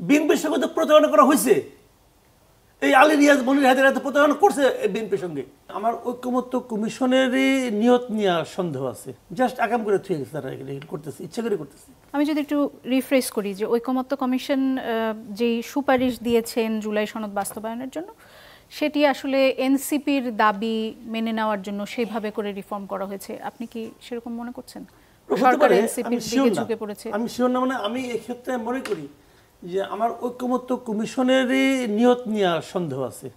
বিএনপির সঙ্গে তো প্রতারণা করা হয়েছে। এই আলী রিয়াজ মনির হায়দার এত প্রতারণা করছে বিএনপির সঙ্গে। আমার ঐক্যমত্য কমিশনেরই নিয়ত নিয়ে সন্দেহ আছে, জাস্ট আকাম করে থুয়ে গেছে তারা, করতেছে, ইচ্ছা করে করতেছে। আমি যদি একটু রিফ্রেশ করি যে ঐকমত্য কমিশন যেই সুপারিশ দিয়েছেন জুলাই সনদ বাস্তবায়নের জন্য, সেটি আসলে এনসিপির দাবি মেনে নেওয়ার জন্য সেইভাবে করে রিফর্ম করা হয়েছে, আপনি কি সেরকম মনে করছেন? সরকার এনসিপির দিকে ঝুঁকে পড়েছে। আমি শিওর না, মানে আমি এই ক্ষেত্রে মনে করি যে আমার ঐক্যমত্য কমিশনেরই নিয়ত নিয়ে সন্দেহ আছে।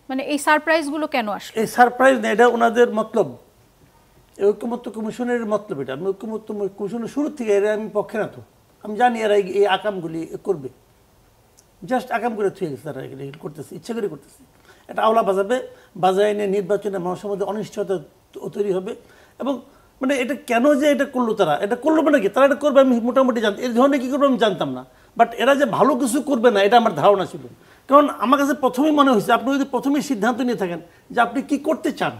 মানে এই সারপ্রাইজগুলো কেন আসলো? এই সারপ্রাইজ না, এটা ওনাদের মতলব, ঐক্যমত্য কমিশনের মতলব এটা। আমি ঐক্যমত্য কমিশনের শুরু থেকে এরা আমি পক্ষে না, তো আমি জানি এরা এই আকামগুলি করবে, জাস্ট আকাম করে থুয়ে গেছে তারা, করতেছে, ইচ্ছা করে করতেছে। এটা আওলা বাজায় এনে নির্বাচনে মানুষের মধ্যে অনিশ্চয়তা তৈরি হবে। এবং মানে এটা কেন যে এটা করলো তারা, এটা করলো মানে কি তারা এটা করবে আমি মোটামুটি জানতাম, এই ধরনের কী করবে আমি জানতাম না। বাট এরা যে ভালো কিছু করবে না এটা আমার ধারণা ছিল। কারণ আমার কাছে প্রথমেই মনে হয়েছে, আপনি যদি প্রথমেই সিদ্ধান্ত নিয়ে থাকেন যে আপনি কি করতে চান,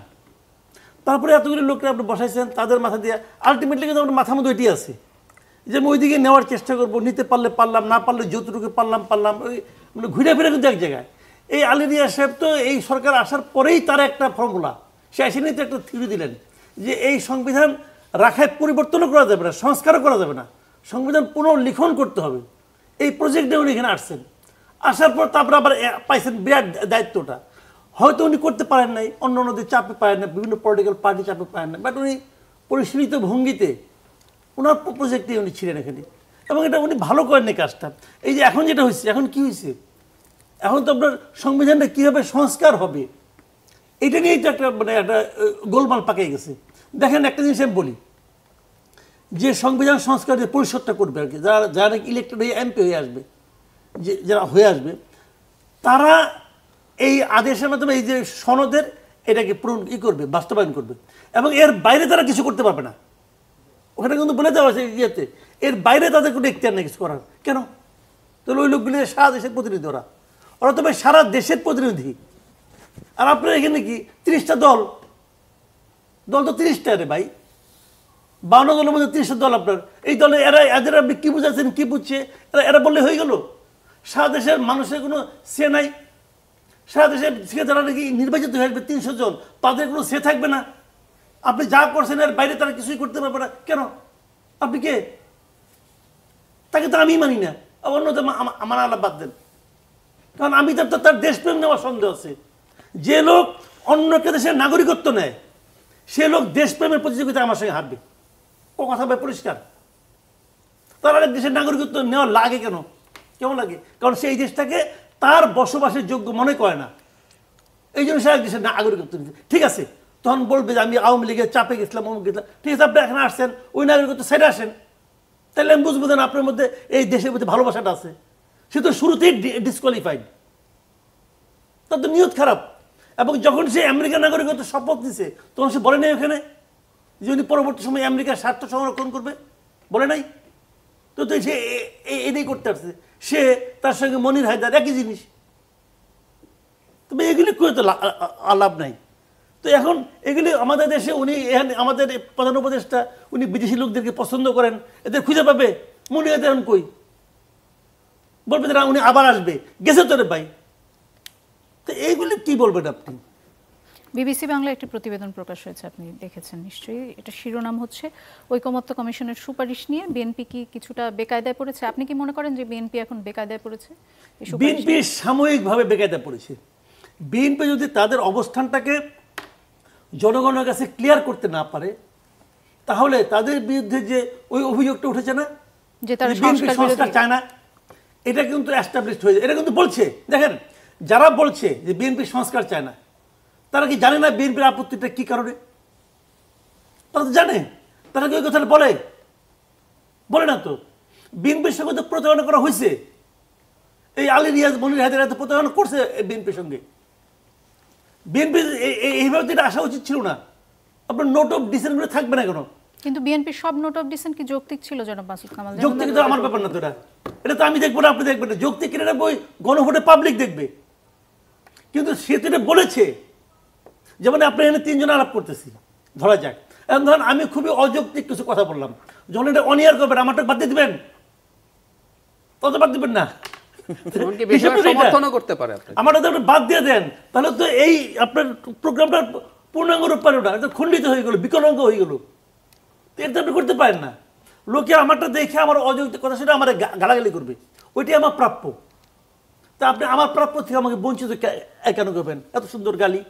তারপরে এতগুলি লোককে আপনি বসাইছেন, তাদের মাথা দিয়ে আলটিমেটলি কিন্তু আপনার মাথার মধ্যে এটি আছে যে আমি ওইদিকে নেওয়ার চেষ্টা করবো, নিতে পারলে পারলাম, না পারলে যতটুকু পারলাম, ওই মানে ঘুরে ফিরে কিন্তু এক জায়গায়। এই আলী রিয়াজ সাহেব তো এই সরকার আসার পরেই তার একটা ফর্মুলা, সে এসে নিয়ে একটা থিওরি দিলেন যে এই সংবিধান রাখায় পরিবর্তনও করা যাবে না, সংস্কারও করা যাবে না, সংবিধান পুনর্লিখন করতে হবে। এই প্রজেক্ট নিয়ে উনি এখানে আসছেন, আসার পর তারপরে আবার পাইছেন বিরাট দায়িত্বটা। হয়তো উনি করতে পারেন নাই, অন্য অন্যদের চাপে পারেন না, বিভিন্ন পলিটিক্যাল পার্টি চাপে পারেন না, বাট উনি পরিশীলিত ভঙ্গিতে ওনার প্রজেক্টে উনি ছিলেন এখানে, এবং এটা উনি ভালো করেন এই কাজটা। এই যে এখন যেটা হয়েছে, এখন কি হয়েছে, এখন তো আপনার সংবিধানটা কীভাবে সংস্কার হবে এটা নিয়েই তো একটা মানে একটা গোলমাল পাকিয়ে গেছে। দেখেন একটা জিনিস আমি বলি, যে সংবিধান সংস্কার যে পরিষদটা করবে আর কি, যারা ইলেক্টেড হয়ে এমপি হয়ে আসবে, যে যারা হয়ে আসবে, তারা এই আদেশের মাধ্যমে এই যে সনদের এটাকে পূরণ করবে, বাস্তবায়ন করবে, এবং এর বাইরে তারা কিছু করতে পারবে না। ওখানে কিন্তু বলে দেওয়া হয়েছে ইয়েতে, এর বাইরে তাদের কোনো এখতিয়ার নেই কিছু করার। কেন? তাহলে ওই লোকগুলি সারা দেশের প্রতিনিধি, ওরা তো ভাই সারা দেশের প্রতিনিধি। আর আপনার এখানে কি 30টা দল তো 30টা রে ভাই, 52 দলের মধ্যে 30টা দল আপনার। এই দলে এদের আপনি কী বুঝাচ্ছেন, কী বুঝছে এরা বললে হয়ে গেল? সারা দেশের মানুষের কোনো সে নাই, সারা দেশের থেকে যারা নাকি নির্বাচিত হয়ে আসবে 300 জন, তাদের কোনো সে থাকবে না। আপনি যা করছেন এর বাইরে তারা কিছুই করতে পারবে না। কেন? আপনি কে? তাকে তো আমি মানি না, অন্যদের আমার আলাপ বাদ দেন। কারণ আমি তার দেশপ্রেম নেওয়ার সন্দেহ আছে। যে লোক অন্য একটা দেশের নাগরিকত্ব নেয়, সে লোক দেশপ্রেমের প্রতিযোগিতায় আমার সঙ্গে হারবে। কথা ভাই পরিষ্কার। তার আরেক দেশের নাগরিকত্ব নেওয়া লাগে কেন? কেমন লাগে? কারণ সে এই দেশটাকে তার বসবাসের যোগ্য মনে করে না, এই জন্য সে এক দেশের নাগরিকত্ব নিচ্ছে। ঠিক আছে, তখন বলবে যে আমি আওয়ামী লীগের চাপে গেছিলাম, অমুক গেছিলাম। ঠিক আছে, আপনি এখানে আসছেন, ওই নাগরিকত্ব সাইডে আসেন, তাহলে আমি বুঝবো দেন আপনার মধ্যে এই দেশের প্রতি ভালোবাসাটা আছে। সে তো শুরুতেই ডিসকোয়ালিফাইড, তার তো নিয়ত খারাপ। এবং যখন সে আমেরিকার নাগরিকত্ব শপথ নিছে, তখন সে বলে নাই ওখানে যে উনি পরবর্তী সময় আমেরিকার স্বার্থ সংরক্ষণ করবে, বলে নাই তো। সে এটাই করতে আসছে। সে তার সঙ্গে মনির হায়দার একই জিনিস। তবে এগুলি করে তো লাভ নাই। তো এখন এগুলি আমাদের দেশে উনি আমাদের প্রধান উপদেষ্টা উনি বিদেশি লোকদেরকে পছন্দ করেন, এদের খুঁজে পাবে। মনির হায়দার এখন কই? বলবে যে উনি আবার আসবে, গেছে তোরে ভাই। তো এইগুলি কি বলবেন আপনি? বিবিসি বাংলা একটি প্রতিবেদন প্রকাশ হয়েছে, আপনি দেখেছেন নিশ্চয়ই। এটা শিরোনাম হচ্ছে ঐকমত্য কমিশনের সুপারিশ নিয়ে বিএনপি কি কিছুটা বেকায়দায় পড়েছে। আপনি কি মনে করেন যে বিএনপি এখন বেকায়দায় পড়েছে? বিএনপি সাময়িকভাবে বেকায়দায় পড়েছে। বিএনপি যদি তাদের অবস্থানটাকে জনগণের কাছে ক্লিয়ার করতে না পারে, তাহলে তাদের বিরুদ্ধে যে ওই অভিযোগটা উঠেছে না যে তারা সংস্কার চায় না, এটা কিন্তু এস্টাবলিশড হয়েছে। এটা কিন্তু বলছে, দেখেন যারা বলছে যে বিএনপি সংস্কার চায় না, তারা কি জানে না বিএনপির আপত্তিটা কি কারণে? তারা তো জানে। তারা কি ওই কথাটা বলে না তো। বিএনপির সঙ্গে তো প্রতারণা করা হয়েছে। এই আলী রিয়াজ মনির হায়দার এত প্রতারণা করছে বিএনপির সঙ্গে। বিএনপি এইভাবে তো এটা আসা উচিত ছিল না। আপনার নোট অফ ডিসেন্ট করে থাকবে না কেন? কিন্তু বিএনপির সব নোট অফ ডিসেন্ট কি যৌক্তিক ছিল জনাব মাসুদ কামাল? যৌক্তিক তো আমার ব্যাপার না তো, এটা তো আমি দেখবো না, আপনি দেখবেন না। যৌক্তিক কিনে বই গণভোটে পাবলিক দেখবে। কিন্তু সে তো এটা বলেছে। যেমন আপনি এখানে 3 জন আলাপ করতেছি, ধরা যাক। এখন ধরেন আমি খুবই অযৌক্তিক কিছু কথা বললাম, যখন এটা অনিয়ার করবেন আমারটা বাদ দিয়ে দিবেন, তত বাদ দিবেন না। এমনকি বেশিরভাগ সমর্থনও করতে পারে আপনাকে। আমার তো আপনি বাদ দিয়ে দেন, তাহলে তো এই আপনার প্রোগ্রামটা পূর্ণাঙ্গ রূপ পারো না, এটা খণ্ডিত হয়ে গেল, বিকলাঙ্গ হয়ে গেল। তো এটা আপনি করতে পারেন না। লোকে আমারটা দেখে আমার অযৌক্তিক কথা সেটা আমার গালাগালি করবে, ওইটাই আমার প্রাপ্য। তা আপনি আমার প্রাপ্য থেকে আমাকে বঞ্চিত কেন করবেন? এত সুন্দর গালি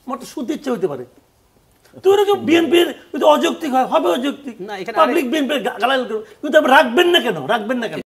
আমার তো শুনতে ইচ্ছে হইতে পারে। তো এরকম বিএনপির অযৌক্তিক হয়, হবে অযৌক্তিক, না, এখানে পাবলিক বিএনপির গালাগালি করবে, কিন্তু আপনি রাখবেন না কেন?